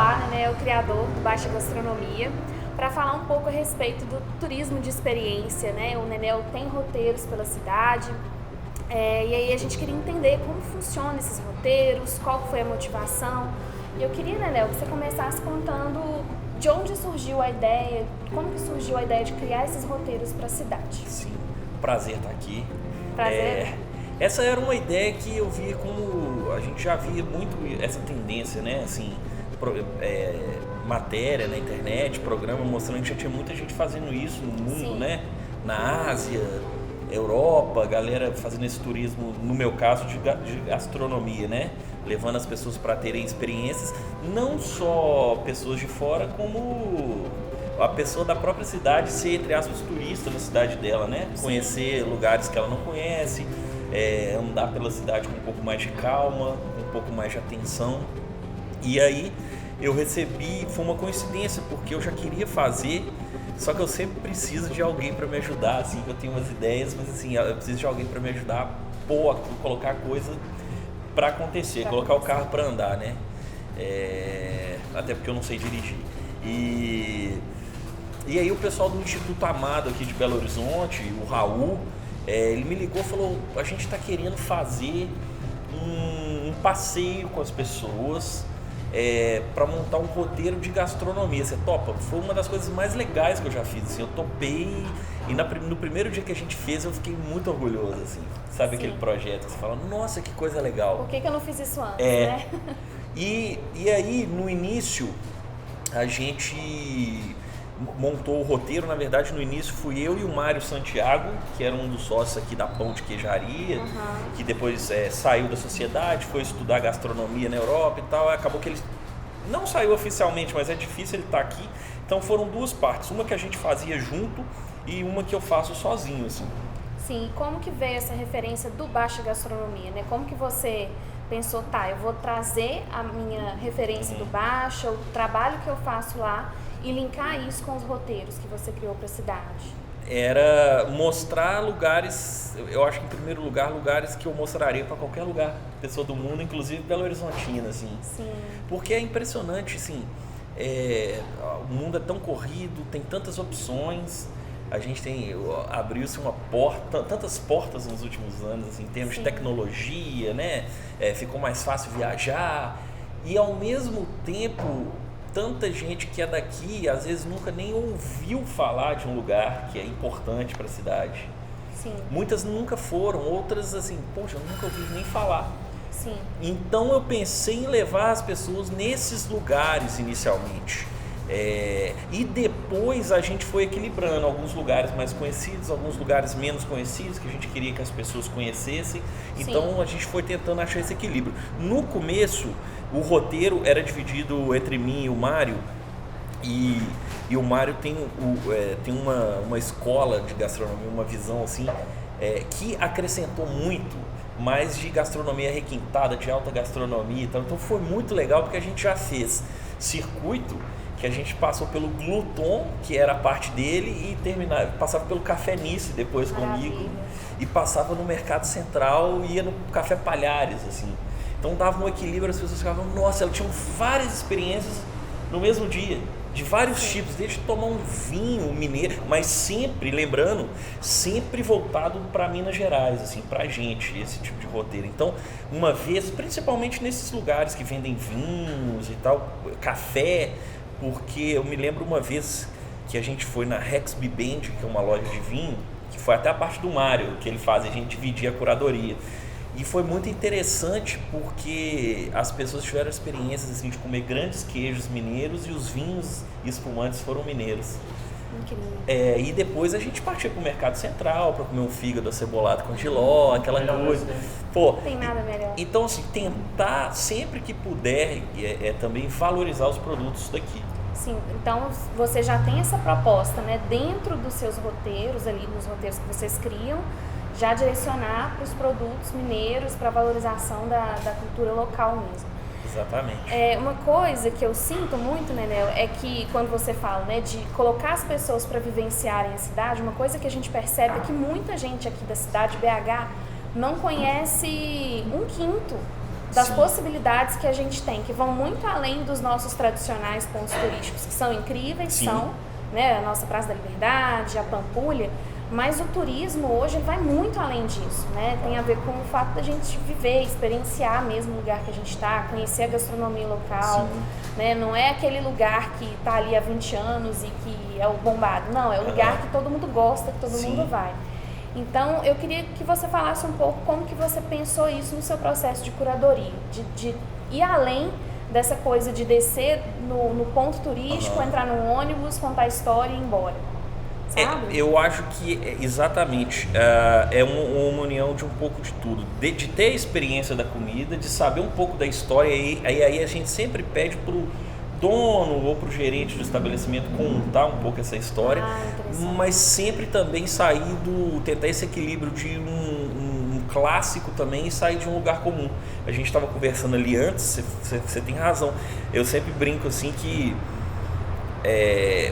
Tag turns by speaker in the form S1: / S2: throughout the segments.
S1: Goulart, né, é o criador do Baixa Gastronomia, para falar um pouco a respeito do turismo de experiência, né? O Nenel tem roteiros pela cidade, e aí a gente queria entender como funcionam esses roteiros, qual foi a motivação. E eu queria, Nenel, que você começasse contando de onde surgiu a ideia, como que surgiu a ideia de criar esses roteiros para a cidade.
S2: Sim, prazer estar aqui.
S1: Prazer.
S2: Essa era uma ideia que eu via como a gente já via muito essa tendência, né? Assim, matéria na internet, programa mostrando que já tinha muita gente fazendo isso no mundo, sim, né? Na Ásia, Europa, galera fazendo esse turismo, no meu caso, de gastronomia, né? Levando as pessoas para terem experiências, não só pessoas de fora, como a pessoa da própria cidade ser, entre aspas, turista na cidade dela, né? Sim. Conhecer lugares que ela não conhece, andar pela cidade com um pouco mais de calma, um pouco mais de atenção. E aí eu recebi, foi uma coincidência, porque eu já queria fazer, só que eu sempre preciso de alguém para me ajudar, assim, eu tenho umas ideias, mas assim, eu preciso de alguém para me ajudar a colocar coisa para acontecer, colocar o carro para andar, né? Até porque eu não sei dirigir. E aí o pessoal do Instituto Amado aqui de Belo Horizonte, o Raul, ele me ligou e falou, a gente está querendo fazer um passeio com as pessoas para montar um roteiro de gastronomia. Você topa? Foi uma das coisas mais legais que eu já fiz, assim, eu topei e no primeiro dia que a gente fez eu fiquei muito orgulhoso, assim, sabe? Sim. Aquele projeto que você fala, nossa, que coisa legal.
S1: Por que eu não fiz isso antes, né?
S2: E aí no início a gente montou o roteiro, na verdade no início fui eu e o Mário Santiago, que era um dos sócios aqui da Pão de Queijaria, que depois saiu da sociedade, foi estudar gastronomia na Europa e tal, acabou que ele não saiu oficialmente, mas é difícil ele estar aqui, então foram duas partes, uma que a gente fazia junto e uma que eu faço sozinho, assim.
S1: Sim, como que veio essa referência do Baixa Gastronomia, né? Como que você pensou, eu vou trazer a minha referência do Baixa, o trabalho que eu faço lá, e linkar isso com os roteiros que você criou para a cidade?
S2: Era mostrar lugares, eu acho que em primeiro lugar, lugares que eu mostraria para qualquer lugar, pessoa do mundo, inclusive Belo Horizontina, assim.
S1: Sim.
S2: Porque é impressionante, assim, o mundo é tão corrido, tem tantas opções, a gente abriu-se uma porta, tantas portas nos últimos anos, assim, em termos de tecnologia, né? Ficou mais fácil viajar e ao mesmo tempo tanta gente que é daqui, às vezes nunca nem ouviu falar de um lugar que é importante para a cidade.
S1: Sim.
S2: Muitas nunca foram, outras assim, poxa, eu nunca ouvi nem falar.
S1: Sim.
S2: Então eu pensei em levar as pessoas nesses lugares inicialmente. E depois a gente foi equilibrando alguns lugares mais conhecidos, alguns lugares menos conhecidos, que a gente queria que as pessoas conhecessem. Então a gente foi tentando achar esse equilíbrio. No começo, o roteiro era dividido entre mim e o Mário, e o Mário tem uma escola de gastronomia, uma visão assim, que acrescentou muito mais de gastronomia requintada, de alta gastronomia e tal. Então foi muito legal porque a gente já fez circuito, que a gente passou pelo Gluton, que era a parte dele, e passava pelo Café Nice depois comigo, e passava no Mercado Central e ia no Café Palhares, assim. Então dava um equilíbrio, as pessoas ficavam, nossa, elas tinham várias experiências no mesmo dia, de vários tipos, desde tomar um vinho mineiro, mas sempre, lembrando, sempre voltado para Minas Gerais, assim, pra gente, esse tipo de roteiro. Então, uma vez, principalmente nesses lugares que vendem vinhos e tal, café, porque eu me lembro uma vez que a gente foi na Rex Bibend, que é uma loja de vinho, que foi até a parte do Mário que ele faz, a gente dividia a curadoria. E foi muito interessante porque as pessoas tiveram experiências assim, de comer grandes queijos mineiros e os vinhos e espumantes foram mineiros. E depois a gente partia para o Mercado Central para comer um fígado acebolado com jiló, aquela coisa.
S1: Pô, não tem nada melhor.
S2: Então, assim, tentar sempre que puder também valorizar os produtos daqui.
S1: Sim, então você já tem essa proposta, né? Dentro dos seus roteiros, ali nos roteiros que vocês criam, já direcionar para os produtos mineiros, para a valorização da cultura local mesmo.
S2: Exatamente.
S1: Uma coisa que eu sinto muito, né, Nel, é que quando você fala, né, de colocar as pessoas para vivenciarem a cidade, uma coisa que a gente percebe é que muita gente aqui da cidade, BH, não conhece 1/5 das
S2: Sim.
S1: possibilidades que a gente tem, que vão muito além dos nossos tradicionais pontos turísticos, que são incríveis,
S2: Sim.
S1: são, né, a nossa Praça da Liberdade, a Pampulha, mas o turismo hoje vai muito além disso, né? Tem a ver com o fato da gente viver, experienciar mesmo o lugar que a gente está, conhecer a gastronomia local,
S2: Sim.
S1: né? Não é aquele lugar que está ali há 20 anos e que é o bombado, não, é o lugar que todo mundo gosta, que todo
S2: Sim.
S1: mundo vai. Então, eu queria que você falasse um pouco como que você pensou isso no seu processo de curadoria, de ir além dessa coisa de descer no ponto turístico, entrar num ônibus, contar a história e ir embora. Sabe?
S2: Eu acho que exatamente é uma união de um pouco de tudo, de ter a experiência da comida, de saber um pouco da história, e aí a gente sempre pede pro dono ou pro gerente do estabelecimento contar um pouco essa história, mas sempre também tentar esse equilíbrio de um clássico também e sair de um lugar comum. A gente estava conversando ali antes, você tem razão, eu sempre brinco assim que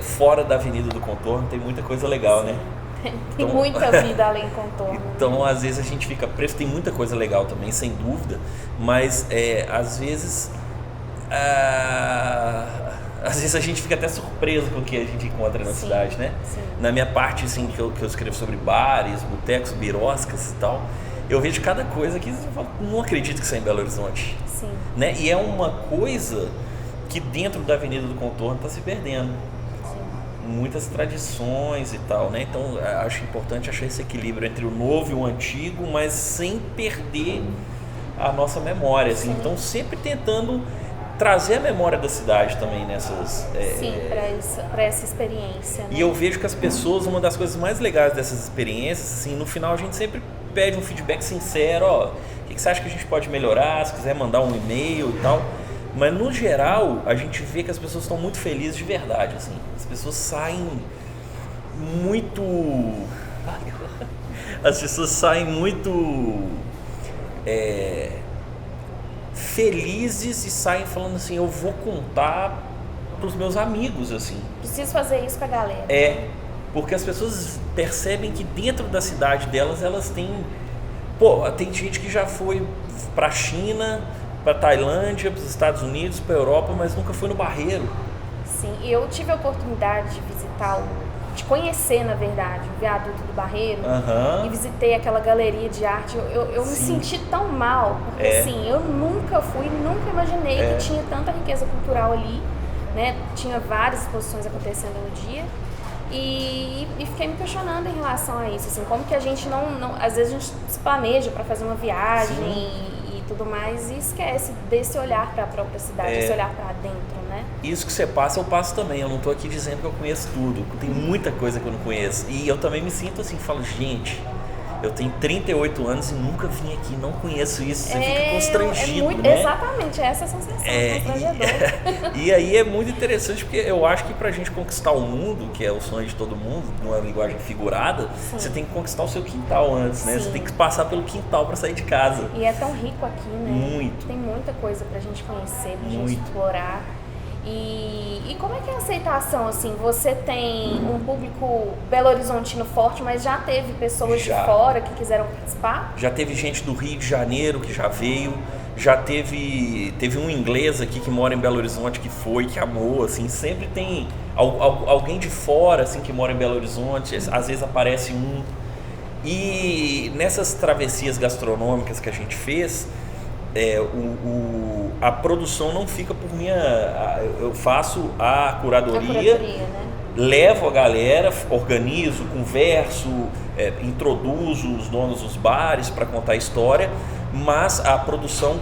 S2: fora da Avenida do Contorno tem muita coisa legal, né?
S1: Tem muita vida além contorno.
S2: Então, às vezes a gente fica preso, tem muita coisa legal também, sem dúvida, mas às vezes a gente fica até surpreso com o que a gente encontra na cidade, né?
S1: Sim.
S2: Na minha parte, assim, que eu escrevo sobre bares, botecos, biroscas e tal, eu vejo cada coisa que eu falo, não acredito que isso é em Belo Horizonte.
S1: Sim.
S2: Né? E é uma coisa que dentro da Avenida do Contorno está se perdendo. Muitas tradições e tal, né? Então acho importante achar esse equilíbrio entre o novo e o antigo, mas sem perder a nossa memória, assim. Então sempre tentando trazer a memória da cidade também nessas...
S1: Sim, para essa experiência, né?
S2: E eu vejo que as pessoas, uma das coisas mais legais dessas experiências, assim, no final a gente sempre pede um feedback sincero, ó, o que você acha que a gente pode melhorar, se quiser mandar um e-mail e tal. Mas no geral, a gente vê que as pessoas estão muito felizes de verdade, assim. As pessoas saem muito... As pessoas saem muito felizes e saem falando assim, eu vou contar pros meus amigos, assim.
S1: Preciso fazer isso com a galera.
S2: Porque as pessoas percebem que dentro da cidade delas, elas têm... Pô, tem gente que já foi pra China, para Tailândia, para os Estados Unidos, para a Europa, mas nunca foi no Barreiro.
S1: Sim, e eu tive a oportunidade de visitar, de conhecer, na verdade, o viaduto do Barreiro, e visitei aquela galeria de arte. Eu me senti tão mal, porque assim, eu nunca imaginei que tinha tanta riqueza cultural ali, né? Tinha várias exposições acontecendo no dia. E fiquei me questionando em relação a isso, assim, como que a gente não às vezes a gente se planeja para fazer uma viagem e tudo mais e esquece desse olhar para a própria cidade, esse olhar para dentro, né?
S2: Isso que você passa, eu passo também. Eu não tô aqui dizendo que eu conheço tudo, tem muita coisa que eu não conheço. E eu também me sinto assim, falo, gente, eu tenho 38 anos e nunca vim aqui, não conheço isso. Você fica constrangido, né?
S1: Exatamente, essa é a sensação, constrangedor.
S2: E aí é muito interessante, porque eu acho que pra gente conquistar o mundo, que é o sonho de todo mundo, numa linguagem figurada, você tem que conquistar o seu quintal antes, né? Você tem que passar pelo quintal pra sair de casa.
S1: E é tão rico aqui, né?
S2: Muito.
S1: Tem muita coisa pra gente conhecer, pra gente explorar. E como é que é a aceitação, assim? Você tem um público belo-horizontino forte, mas já teve pessoas de fora que quiseram participar?
S2: Já teve gente do Rio de Janeiro que já veio, já teve um inglês aqui que mora em Belo Horizonte que foi, que amou, assim, sempre tem alguém de fora, assim, que mora em Belo Horizonte, às vezes aparece um. E nessas travessias gastronômicas que a gente fez, a produção não fica por minha... Eu faço a curadoria,
S1: né?
S2: Levo a galera, organizo, converso, introduzo os donos dos bares para contar a história, mas a produção,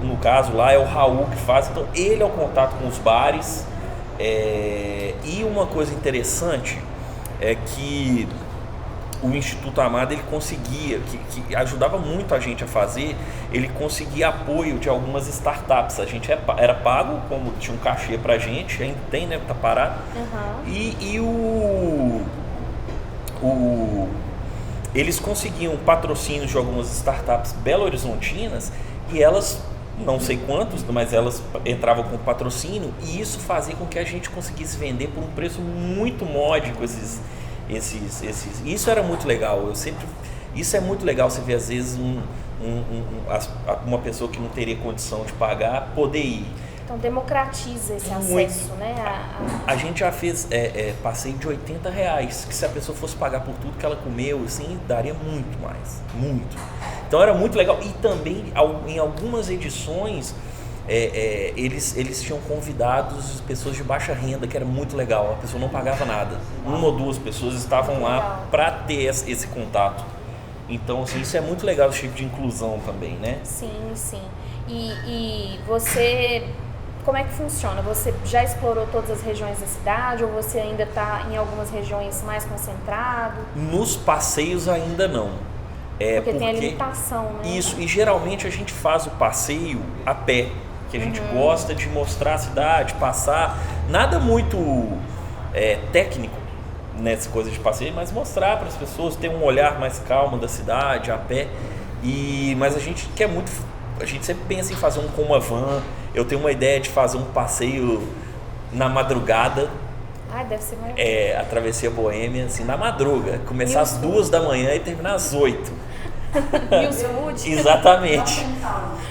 S2: no caso lá, é o Raul que faz, então ele é o contato com os bares. E uma coisa interessante é que o Instituto Amado, ele conseguia, que ajudava muito a gente a fazer, ele conseguia apoio de algumas startups. A gente era pago, como tinha um cachê pra gente, ainda tem, né, tá parado. Eles conseguiam patrocínios de algumas startups belo-horizontinas e elas, não sei quantos, mas elas entravam com patrocínio e isso fazia com que a gente conseguisse vender por um preço muito módico isso era muito legal. Isso é muito legal, você vê às vezes uma pessoa que não teria condição de pagar poder ir.
S1: Então democratiza esse acesso, né?
S2: A gente já fez passeio de R$80, que se a pessoa fosse pagar por tudo que ela comeu, assim, daria muito mais, muito. Então era muito legal. E também, em algumas edições, eles tinham convidados pessoas de baixa renda, que era muito legal. A pessoa não pagava nada. Uma ou duas pessoas estavam lá para ter esse contato. Então, assim, isso é muito legal, esse tipo de inclusão também, né?
S1: Sim, sim. E você... Como é que funciona? Você já explorou todas as regiões da cidade ou você ainda está em algumas regiões mais concentrado?
S2: Nos passeios ainda não.
S1: Porque tem a limitação, né?
S2: Isso, e geralmente a gente faz o passeio a pé, que a gente gosta de mostrar a cidade, passar, nada muito técnico nessa coisa de passeio, mas mostrar para as pessoas, ter um olhar mais calmo da cidade, a pé. Mas a gente quer muito, a gente sempre pensa em fazer com uma van. Eu tenho uma ideia de fazer um passeio na madrugada.
S1: Deve ser maravilhoso.
S2: A travessia boêmia, assim, na madruga. Começar às 2 da manhã e terminar às 8.
S1: Newswood.
S2: Exatamente.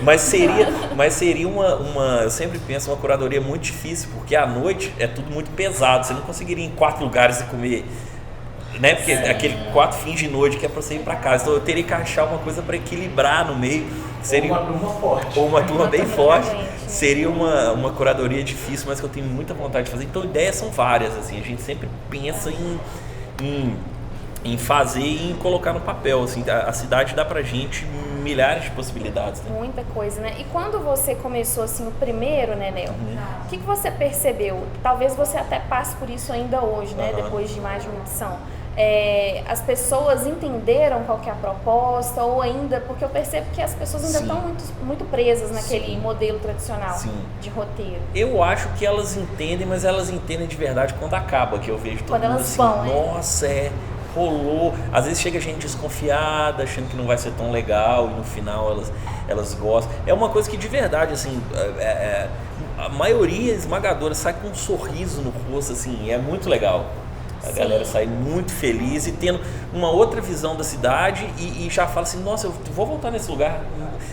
S2: Mas seria uma, eu sempre penso, uma curadoria muito difícil, porque à noite é tudo muito pesado. Você não conseguiria ir em 4 lugares e comer, né? Porque aquele 4 fins de noite que é para você ir para casa. Então eu teria que achar uma coisa para equilibrar no meio. Seria
S3: uma turma forte.
S2: Ou uma turma bem forte. Seria uma curadoria difícil, mas que eu tenho muita vontade de fazer. Então ideias são várias, assim. A gente sempre pensa em fazer e em colocar no papel, assim. A cidade dá pra gente milhares de possibilidades, né?
S1: Muita coisa, né? E quando você começou, assim, o primeiro, né, Nel? O que você percebeu? Talvez você até passe por isso ainda hoje, né? Depois de mais de uma edição. As pessoas entenderam qual que é a proposta ou ainda, porque eu percebo que as pessoas ainda estão muito presas naquele modelo tradicional de roteiro.
S2: Eu acho que elas entendem, mas elas entendem de verdade quando acaba, que eu vejo todo
S1: quando
S2: mundo
S1: elas
S2: assim,
S1: vão,
S2: nossa, rolou. Às vezes chega gente desconfiada, achando que não vai ser tão legal e no final elas gostam. É uma coisa que de verdade, assim, a maioria esmagadora sai com um sorriso no rosto, assim, é muito legal. A galera sai muito feliz e tendo uma outra visão da cidade e já fala assim, nossa, eu vou voltar nesse lugar.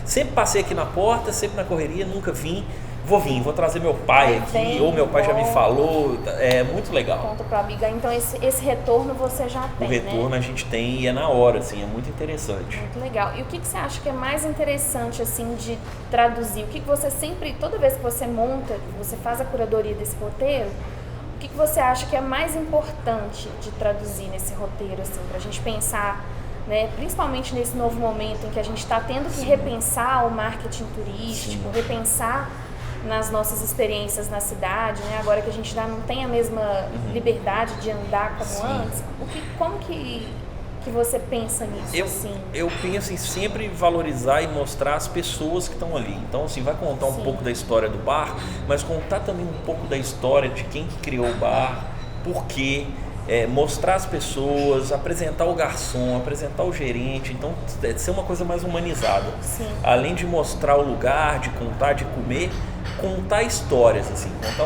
S2: Sempre passei aqui na porta, sempre na correria, nunca vim. Vou trazer meu pai aqui, ou meu pai já me falou. É muito legal.
S1: Conta pro amigo. Então esse retorno você já tem,
S2: O retorno, né? A gente tem e é na hora, assim, é muito interessante.
S1: Muito legal. E o que você acha que é mais interessante, assim, de traduzir? O que você sempre, toda vez que você monta, você faz a curadoria desse roteiro, o que você acha que é mais importante de traduzir nesse roteiro, assim, pra gente pensar, né, principalmente nesse novo momento em que a gente está tendo que repensar o marketing turístico, repensar nas nossas experiências na cidade, né, agora que a gente já não tem a mesma liberdade de andar como antes. Como que você pensa nisso?
S2: Eu penso em sempre valorizar e mostrar as pessoas que estão ali. Então, assim, vai contar um pouco da história do bar, mas contar também um pouco da história de quem que criou o bar, por quê, mostrar as pessoas, apresentar o garçom, apresentar o gerente. Então, ser uma coisa mais humanizada. Além de mostrar o lugar, de contar, de comer, contar histórias, assim, contar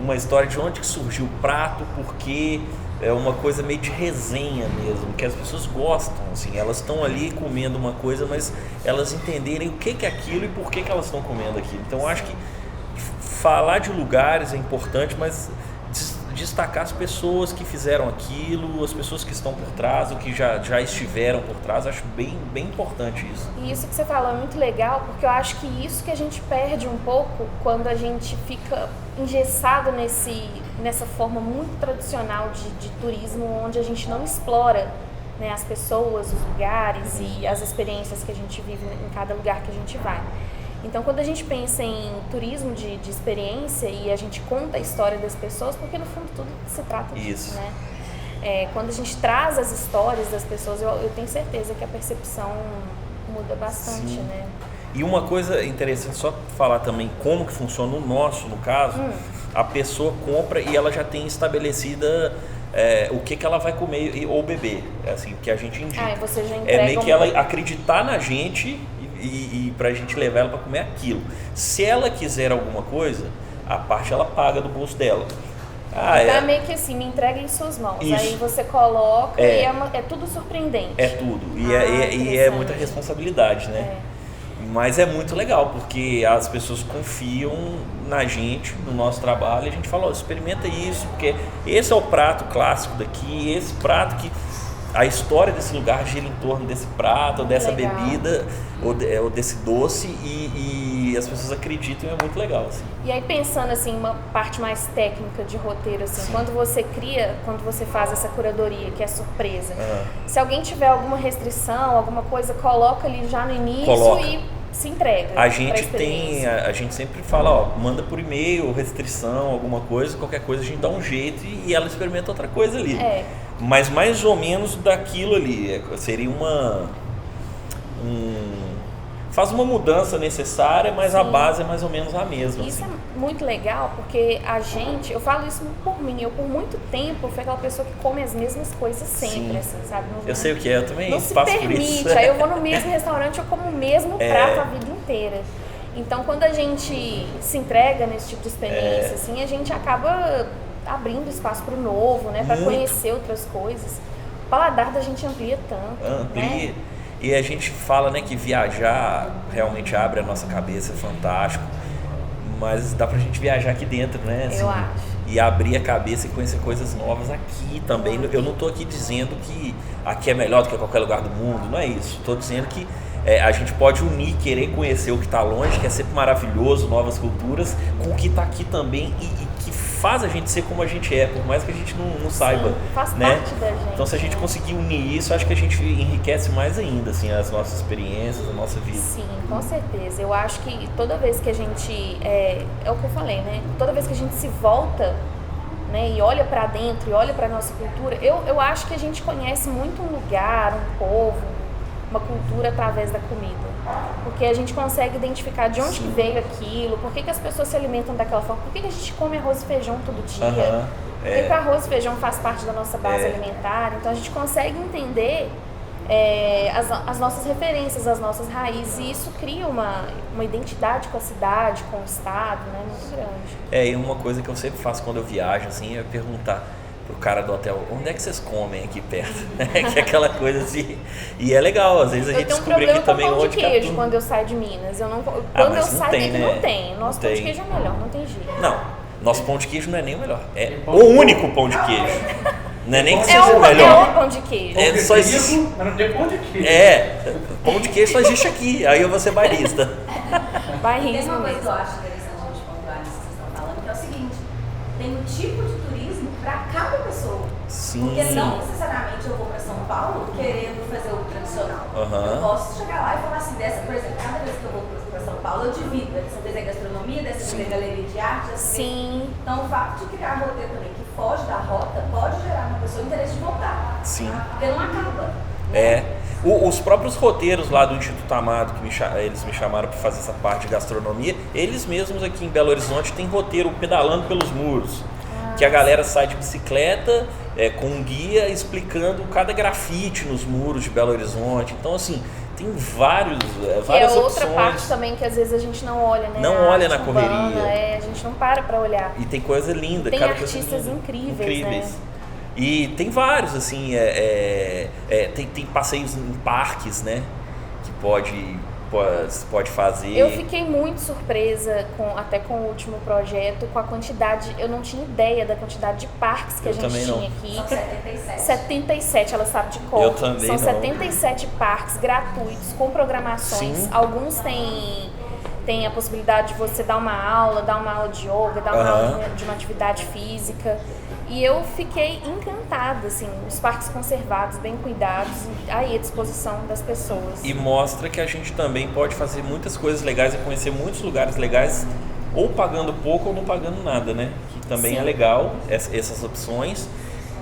S2: uma história de onde que surgiu o prato, porque é uma coisa meio de resenha mesmo, que as pessoas gostam, assim, elas estão ali comendo uma coisa, mas elas entenderem o que é aquilo e por que elas estão comendo aquilo. Então eu acho que falar de lugares é importante, mas destacar as pessoas que fizeram aquilo, as pessoas que estão por trás, ou que já estiveram por trás, acho bem importante isso.
S1: E isso que você falou é muito legal, porque eu acho que isso que a gente perde um pouco quando a gente fica engessado nessa forma muito tradicional de turismo, onde a gente não explora, né, as pessoas, os lugares e as experiências que a gente vive em cada lugar que a gente vai. Então, quando a gente pensa em turismo de experiência e a gente conta a história das pessoas, porque no fundo tudo se trata disso, né? Quando a gente traz as histórias das pessoas, eu tenho certeza que a percepção muda bastante, né?
S2: E uma coisa interessante, só falar também como que funciona no caso, a pessoa compra e ela já tem estabelecida o que ela vai comer ou beber, assim, que a gente indica.
S1: E você já entrega
S2: meio que ela acreditar na gente e pra gente levar ela para comer aquilo. Se ela quiser alguma coisa, a parte ela paga do bolso dela.
S1: Então é meio que assim, me entrega em suas mãos.
S2: Isso.
S1: Aí você coloca e é tudo surpreendente.
S2: É tudo. E é muita responsabilidade, né? Mas é muito legal, porque as pessoas confiam na gente, no nosso trabalho, e a gente fala, experimenta isso, porque esse é o prato clássico daqui, esse prato que a história desse lugar gira em torno desse prato, ou dessa bebida, ou desse doce, e as pessoas acreditam, é muito legal. Assim.
S1: E aí pensando assim, uma parte mais técnica de roteiro, assim, quando você faz essa curadoria, que é surpresa, se alguém tiver alguma restrição, alguma coisa, coloca ali já no início e se entrega.
S2: A gente sempre fala, manda por e-mail, restrição, alguma coisa, qualquer coisa a gente dá um jeito e ela experimenta outra coisa ali. Mas mais ou menos daquilo ali, seria faz uma mudança necessária, mas a base é mais ou menos a mesma.
S1: Isso
S2: assim.
S1: é muito legal, porque eu falo isso por mim, eu por muito tempo fui aquela pessoa que come as mesmas coisas sempre, assim, sabe?
S2: Eu sei o que é, eu também
S1: não
S2: passo
S1: se permite,
S2: por isso.
S1: Aí eu vou no mesmo restaurante, eu como o mesmo prato a vida inteira. Então quando a gente se entrega nesse tipo de experiência, assim, a gente acaba abrindo espaço para o novo, né? Para conhecer outras coisas. O paladar da gente amplia tanto. Né?
S2: E a gente fala, né, que viajar realmente abre a nossa cabeça, é fantástico, mas dá pra gente viajar aqui dentro, né? Assim,
S1: eu acho.
S2: E abrir a cabeça e conhecer coisas novas aqui também. Eu não tô aqui dizendo que aqui é melhor do que qualquer lugar do mundo, não é isso. Tô dizendo que a gente pode unir, querer conhecer o que está longe, que é sempre maravilhoso, novas culturas, com o que está aqui também e que faz a gente ser como a gente é, por mais que a gente não saiba.
S1: Sim, faz
S2: né?
S1: parte da gente.
S2: Então, se a gente conseguir unir isso, acho que a gente enriquece mais ainda assim, as nossas experiências, a nossa vida.
S1: Sim, com certeza. Eu acho que toda vez que a gente... É o que eu falei, né? Toda vez que a gente se volta, né, e olha para dentro, e olha para nossa cultura, eu acho que a gente conhece muito um lugar, um povo, uma cultura através da comida, porque a gente consegue identificar de onde que veio aquilo, por que as pessoas se alimentam daquela forma, por que a gente come arroz e feijão todo dia, porque o arroz e feijão faz parte da nossa base alimentar, então a gente consegue entender as nossas referências, as nossas raízes, e isso cria uma identidade com a cidade, com o estado, né, muito grande.
S2: E uma coisa que eu sempre faço quando eu viajo assim, é perguntar pro cara do hotel, onde é que vocês comem aqui perto? Que é aquela coisa assim. E é legal, às vezes a gente descobre aqui também onde que
S1: eu tenho um problema com pão de queijo quando eu saio de Minas. Quando eu saio daqui não tem. Nosso pão de queijo é melhor, não tem jeito.
S2: Não, nosso pão de queijo não é nem o melhor. É o único pão de queijo. Não é nem que seja o melhor.
S1: É o pão de queijo.
S2: Só existe.
S3: Mas não tem pão de queijo.
S2: Pão de queijo só existe aqui. Aí eu vou ser barista.
S1: Bairrismo
S4: Tem uma coisa
S1: mesmo.
S4: que eu acho interessante a gente pontuar nisso que vocês estão falando, que é o seguinte: tem um tipo de turismo para cada pessoa.
S2: Sim.
S4: Porque não necessariamente eu vou para São Paulo querendo fazer o tradicional. Eu posso chegar lá e falar assim, por exemplo, cada vez que eu vou para São Paulo, eu divido. Dessa vez é gastronomia, dessa vez é galeria de arte.
S1: Sim.
S4: Então o fato de criar roteiro também que foge da rota pode gerar uma pessoa interesse de voltar.
S2: Sim.
S4: Porque não acaba.
S2: Os próprios roteiros lá do Instituto Amado, que eles me chamaram para fazer essa parte de gastronomia, eles mesmos aqui em Belo Horizonte têm roteiro Pedalando pelos Muros, que a galera sai de bicicleta com um guia explicando cada grafite nos muros de Belo Horizonte. Então, assim, tem várias
S1: é outra
S2: opções.
S1: parte também que às vezes a gente não olha, né?
S2: Não olha na correria.
S1: A gente não para olhar.
S2: E tem coisa linda.
S1: Tem
S2: cada
S1: artistas
S2: coisa linda.
S1: incríveis, né?
S2: E tem vários, assim, tem passeios em parques, né? Que pode fazer.
S1: Eu fiquei muito surpresa até com o último projeto, com a quantidade, eu não tinha ideia da quantidade de parques que a gente tinha aqui.
S4: São 77.
S1: 77, ela sabe de cor.
S2: Eu também
S1: São
S2: não.
S1: 77 parques gratuitos, com programações.
S2: Sim.
S1: Alguns têm a possibilidade de você dar uma aula de yoga, dar uma aula de uma atividade física. E eu fiquei encantada, assim, os parques conservados, bem cuidados, aí à disposição das pessoas.
S2: E mostra que a gente também pode fazer muitas coisas legais e conhecer muitos lugares legais, ou pagando pouco ou não pagando nada, né? Que também é legal, essas opções.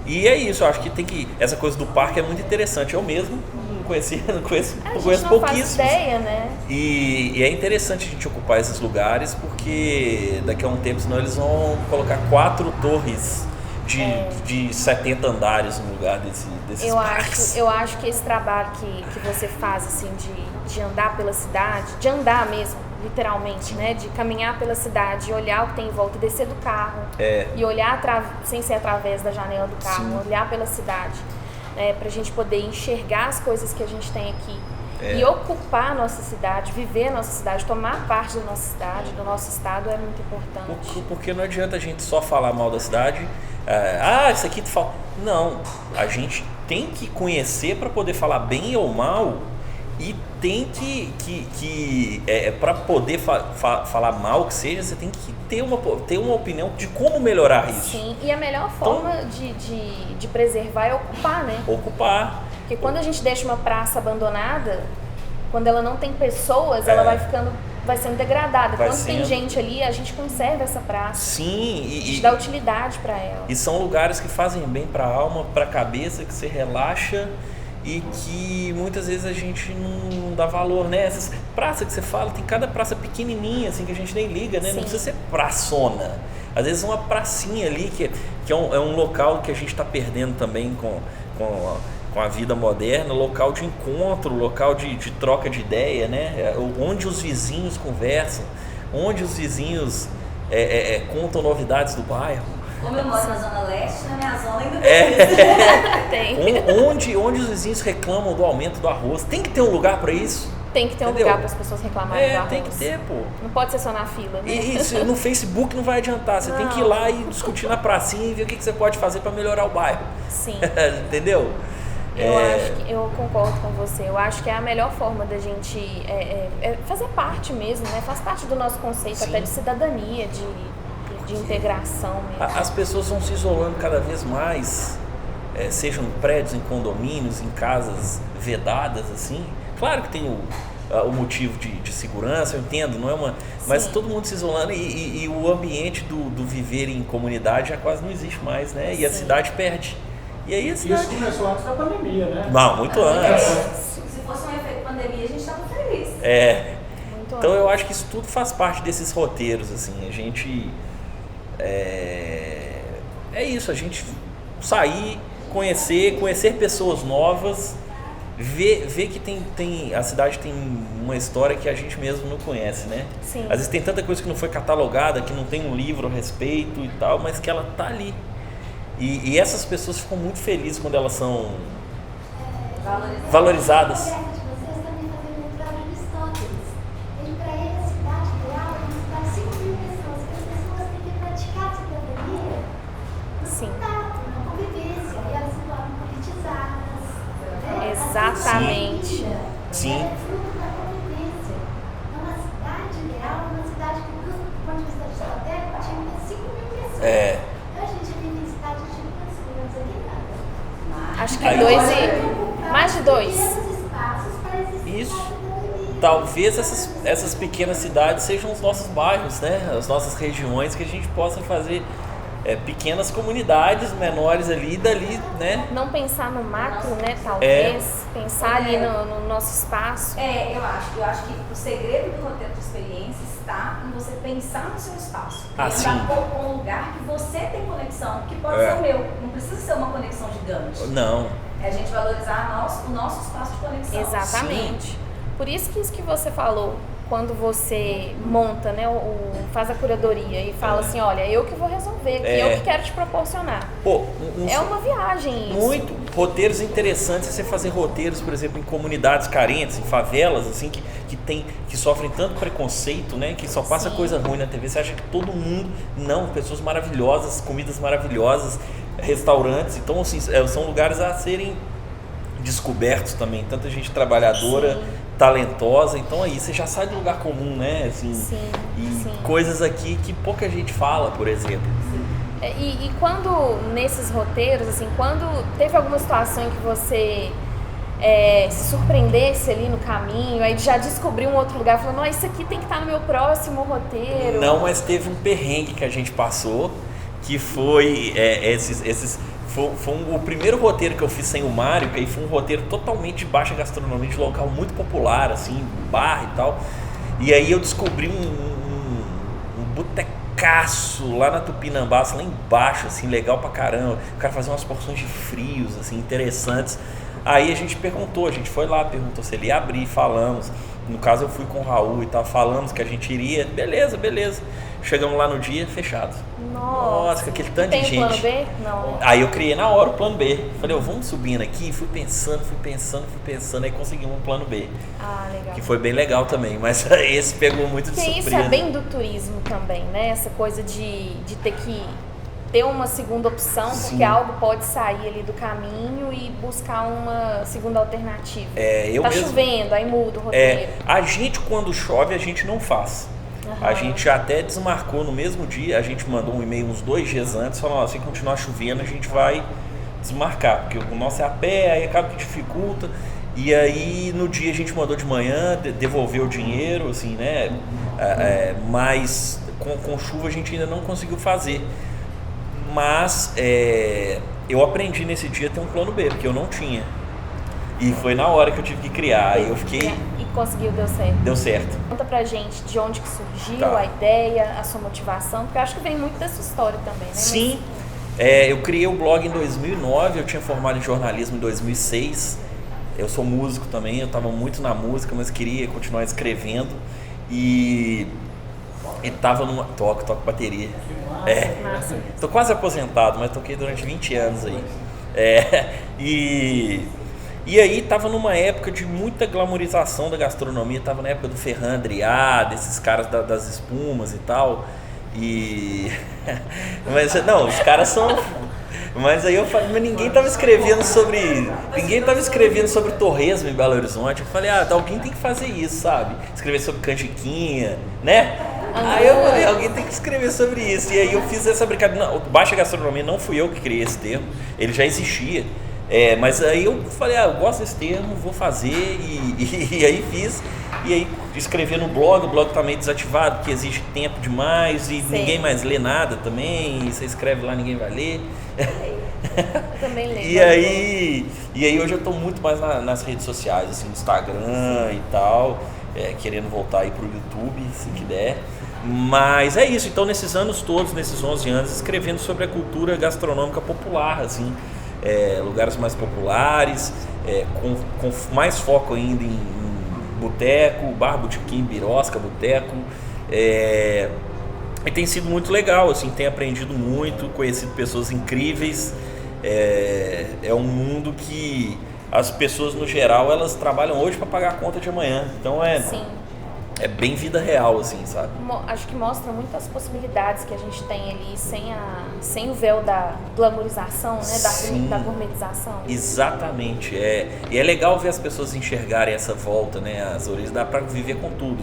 S2: E é isso, eu acho que essa coisa do parque é muito interessante. Eu mesmo não conheço pouquíssimos.
S1: Faz ideia, né?
S2: E é interessante a gente ocupar esses lugares, porque daqui a um tempo, senão eles vão colocar 4 torres de 70 andares no lugar desses parques.
S1: Eu acho que esse trabalho que você faz, assim, de andar pela cidade, de andar mesmo, literalmente, né? De caminhar pela cidade, olhar o que tem em volta, descer do carro e olhar sem ser através da janela do carro,
S2: Sim.
S1: olhar pela cidade, né? Pra gente poder enxergar as coisas que a gente tem aqui e ocupar a nossa cidade, viver a nossa cidade, tomar parte da nossa cidade, do nosso estado é muito importante.
S2: Porque não adianta a gente só falar mal da cidade, isso aqui tu fala. Não, a gente tem que conhecer para poder falar bem ou mal. E tem que para poder falar mal que seja, você tem que ter uma opinião de como melhorar isso.
S1: Sim, e a melhor forma de preservar é ocupar, né?
S2: Ocupar.
S1: Porque quando a gente deixa uma praça abandonada, quando ela não tem pessoas, ela vai sendo degradada. Quando tem gente ali, a gente conserva essa praça.
S2: Sim.
S1: A gente dá utilidade para ela.
S2: E são lugares que fazem bem para a alma, para a cabeça, que você relaxa. E que muitas vezes a gente não dá valor, né? Essas praças que você fala, tem cada praça pequenininha, assim, que a gente nem liga, né? Sim. Não precisa ser praçona. Às vezes uma pracinha ali, que é um local que a gente está perdendo também com a vida moderna, local de encontro, local de troca de ideia, né? Onde os vizinhos conversam, onde os vizinhos contam novidades do bairro.
S4: Como eu moro na Zona Leste, na minha zona ainda
S1: tem.
S2: Onde os vizinhos reclamam do aumento do arroz. Tem que ter um lugar para isso.
S1: Tem que ter um lugar para as pessoas reclamarem do arroz.
S2: Tem que ter, pô.
S1: Não pode ser só na fila, né?
S2: Isso, no Facebook não vai adiantar. Você tem que ir lá e discutir na pracinha e ver o que você pode fazer para melhorar o bairro.
S1: Sim.
S2: Entendeu?
S1: Eu concordo com você. Eu acho que é a melhor forma da gente fazer parte mesmo, né? Faz parte do nosso conceito. Sim. Até de cidadania, de integração mesmo.
S2: As pessoas vão se isolando cada vez mais, sejam em prédios, em condomínios, em casas vedadas, assim. Claro que tem o motivo de segurança, eu entendo, não é uma. Mas todo mundo se isolando e o ambiente do viver em comunidade já quase não existe mais, né? E a cidade perde. E aí a cidade...
S3: Isso começou antes da pandemia, né?
S2: Não, muito antes.
S4: Se fosse um efeito pandemia, a gente estava feliz.
S2: Então eu acho que isso tudo faz parte desses roteiros, assim. A gente... É isso, a gente sair, conhecer pessoas novas, ver que a cidade tem uma história que a gente mesmo não conhece, né?
S1: Sim.
S2: Às vezes tem tanta coisa que não foi catalogada, que não tem um livro a respeito e tal, mas que ela tá ali. E essas pessoas ficam muito felizes quando elas são valorizadas.
S1: Exatamente.
S2: Sim.
S5: É fruto da convivência. Uma cidade ideal, uma cidade que, do ponto de vista estratégico, tinha que ter 5.000 pessoas. A gente vive em cidade de 500 aqui nada.
S1: Acho que mais de 2.
S5: Espaços para existir.
S2: Isso. Talvez essas pequenas cidades sejam os nossos bairros, né? As nossas regiões, que a gente possa fazer pequenas comunidades menores ali e dali, né?
S1: Não pensar no macro, né? Talvez. Pensar ali no nosso espaço.
S4: Eu acho que o segredo do roteiro de experiência está em você pensar no seu espaço.
S2: Sim.
S4: Com um lugar que você tem conexão, que pode ser o meu. Não precisa ser uma conexão gigante.
S2: Não.
S4: É a gente valorizar o nosso espaço de conexão.
S1: Exatamente.
S2: Sim.
S1: Por isso que você falou, quando você monta, né, faz a curadoria e fala assim, olha, eu que vou resolver, que eu que quero te proporcionar.
S2: Pô,
S1: é uma viagem isso.
S2: Muito. Roteiros interessantes é você fazer roteiros, por exemplo, em comunidades carentes, em favelas, assim, que sofrem tanto preconceito, né? Que só passa coisa ruim na TV. Você acha que todo mundo... Não, pessoas maravilhosas, comidas maravilhosas, restaurantes. Então, assim, são lugares a serem descobertos também. Tanta gente trabalhadora, talentosa. Então aí você já sai do lugar comum, né? Assim, coisas aqui que pouca gente fala, por exemplo.
S1: E quando nesses roteiros, assim, quando teve alguma situação em que você se surpreendesse ali no caminho, aí já descobriu um outro lugar, falando, isso aqui tem que estar no meu próximo roteiro.
S2: Não, mas teve um perrengue que a gente passou, que foi foi o primeiro roteiro que eu fiz sem o Mário, que aí foi um roteiro totalmente de baixa gastronomia, de local muito popular, assim, bar e tal. E aí eu descobri um botecaço lá na Tupinambás, lá embaixo, assim, legal pra caramba. O cara fazia umas porções de frios, assim, interessantes. Aí a gente foi lá, perguntou se ele ia abrir, falamos. no caso eu fui com o Raul e tal, falamos que a gente iria, beleza. Chegamos lá no dia, fechado.
S1: Nossa,
S2: com aquele tanto de gente.
S1: Tem plano B? Não.
S2: Aí eu criei na hora o plano B. Falei, vamos subindo aqui, fui pensando, aí conseguimos um plano B.
S1: Ah, legal.
S2: Que foi bem legal também, mas esse pegou muito de surpresa.
S1: Isso é bem do turismo também, né? Essa coisa de ter que ter uma segunda opção, porque algo pode sair ali do caminho e buscar uma segunda alternativa. Chovendo, aí muda o roteiro.
S2: A gente, quando chove, a gente não faz. A gente até desmarcou no mesmo dia, a gente mandou um e-mail uns 2 dias antes, falando, se continuar chovendo a gente vai desmarcar, porque o nosso é a pé, aí acaba que dificulta. E aí no dia a gente mandou de manhã, devolveu o dinheiro, assim, né? Mas com chuva a gente ainda não conseguiu fazer. Mas eu aprendi nesse dia a ter um plano B, porque eu não tinha. E foi na hora que eu tive que criar, aí eu fiquei...
S1: E conseguiu, deu certo?
S2: Deu certo.
S1: Conta pra gente de onde que surgiu a ideia, a sua motivação, porque eu acho que vem muito dessa história também, né?
S2: Sim, eu criei o blog em 2009, eu tinha formado em jornalismo em 2006. Eu sou músico também, eu estava muito na música, mas queria continuar escrevendo. E tava numa... Toco bateria.
S1: Massa.
S2: Tô quase aposentado, mas toquei durante 20 anos aí. E aí tava numa época de muita glamorização da gastronomia, tava na época do Ferran Adrià, desses caras das espumas e tal. Mas não, os caras são... Mas aí eu falei, mas ninguém tava escrevendo sobre torresmo em Belo Horizonte. Eu falei, alguém tem que fazer isso, sabe? Escrever sobre canjiquinha, né? Aí eu falei, alguém tem que escrever sobre isso. E aí eu fiz essa brincadeira. Não, baixa gastronomia não fui eu que criei esse termo, ele já existia. Mas aí eu falei, eu gosto desse termo, vou fazer, e aí fiz. E aí escrever no blog, o blog tá meio desativado, porque exige tempo demais e ninguém mais lê nada também, e você escreve lá, ninguém vai ler.
S1: Eu também leio.
S2: E aí hoje eu tô muito mais nas redes sociais, assim, no Instagram e tal, querendo voltar aí pro YouTube, se que der. Mas é isso, então nesses anos todos, nesses 11 anos, escrevendo sobre a cultura gastronômica popular, assim, lugares mais populares, com mais foco ainda em boteco, bar, botequim, birosca, boteco. E tem sido muito legal, assim, tenho aprendido muito, conhecido pessoas incríveis. É um mundo que as pessoas no geral elas trabalham hoje para pagar a conta de amanhã. Então
S1: Sim.
S2: É bem vida real, assim, sabe?
S1: Acho que mostra muito as possibilidades que a gente tem ali sem o véu da glamorização, né? Da gourmetização.
S2: Exatamente. E é legal ver as pessoas enxergarem essa volta, né? As origens, dá para viver com tudo.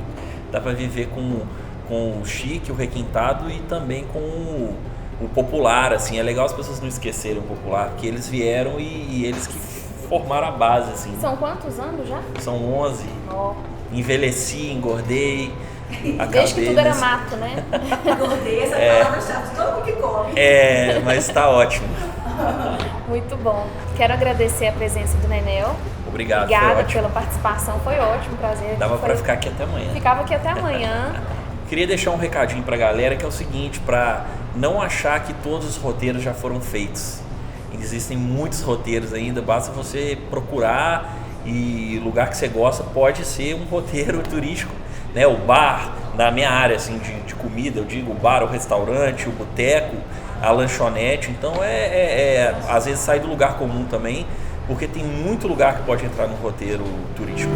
S2: Dá para viver com o chique, o requintado e também com o popular, assim. É legal as pessoas não esquecerem o popular, porque eles vieram e eles que formaram a base, assim.
S1: São quantos anos já?
S2: São 11. Envelheci, engordei.
S1: Desde que tudo era mato, né?
S4: Engordei, essa palavra-chave, todo mundo que come.
S2: Mas tá ótimo.
S1: Muito bom. Quero agradecer a presença do Nenel.
S2: Obrigado.
S1: Obrigada pela participação, foi ótimo, prazer.
S2: Dava pra ficar aqui até amanhã.
S1: Ficava aqui até amanhã.
S2: Queria deixar um recadinho pra galera, que é o seguinte, pra não achar que todos os roteiros já foram feitos. Existem muitos roteiros ainda, basta você procurar. E lugar que você gosta pode ser um roteiro turístico, né? O bar, na minha área assim, de comida, eu digo o bar, o restaurante, o boteco, a lanchonete. Então às vezes sai do lugar comum também, porque tem muito lugar que pode entrar no roteiro turístico.